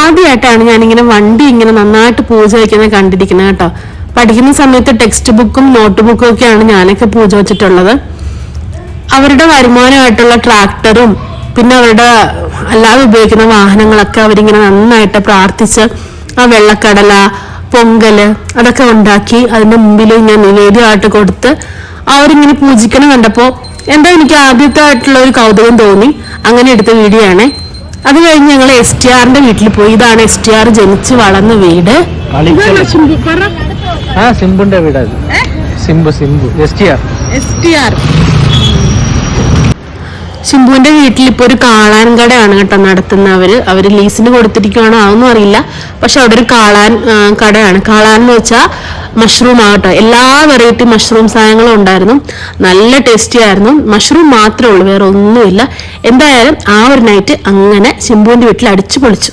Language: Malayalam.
ആദ്യമായിട്ടാണ് ഞാനിങ്ങനെ വണ്ടി ഇങ്ങനെ നന്നായിട്ട് പൂജ വയ്ക്കുന്നത് കണ്ടിരിക്കുന്നത് കേട്ടോ. പഠിക്കുന്ന സമയത്ത് ടെക്സ്റ്റ് ബുക്കും നോട്ട് ബുക്കും ഒക്കെയാണ് ഞാനൊക്കെ പൂജ വെച്ചിട്ടുള്ളത്. അവരുടെ വരുമാനമായിട്ടുള്ള ട്രാക്ടറും പിന്നെ അവരുടെ അല്ലാതെ ഉപയോഗിക്കുന്ന വാഹനങ്ങളൊക്കെ അവരിങ്ങനെ നന്നായിട്ട് പ്രാർത്ഥിച്ച് ആ വെള്ളക്കടല പൊങ്കല് അതൊക്കെ ഉണ്ടാക്കി അതിന്റെ മുമ്പിൽ ഞാൻ നിവേദ്യമായിട്ട് കൊടുത്ത് അവരിങ്ങനെ പൂജിക്കണം കണ്ടപ്പോ എന്താ എനിക്ക് ആദ്യത്തായിട്ടുള്ള ഒരു കൗതുകം തോന്നി. അങ്ങനെ എടുത്ത വീഡിയോ ആണ്. അത് കഴിഞ്ഞ് ഞങ്ങൾ STRന്റെ വീട്ടിൽ പോയി. ഇതാണ് STR ജനിച്ച് വളർന്ന വീട്. സിംബുന്റെ വീട്. സിംബു STR ശിംബുവിന്റെ വീട്ടിൽ ഇപ്പൊ ഒരു കാളാൻ കടയാണ് കേട്ടോ നടത്തുന്നവര്. അവര് ലീസിന് കൊടുത്തിരിക്കുകയാണോ അതൊന്നും അറിയില്ല. പക്ഷെ അവിടെ ഒരു കാളാൻ കടയാണ്. കാളാൻ എന്ന് വെച്ചാൽ മഷ്റൂം ആകട്ടോ. എല്ലാ വെറൈറ്റി മഷ്റൂം സാധനങ്ങളും ഉണ്ടായിരുന്നു. നല്ല ടേസ്റ്റി ആയിരുന്നു. മഷ്റൂം മാത്രമേ ഉള്ളൂ, വേറെ ഒന്നുമില്ല. എന്തായാലും ആ ഒരു നൈറ്റ് അങ്ങനെ ശിംബുവിന്റെ വീട്ടിൽ അടിച്ചു പൊളിച്ചു.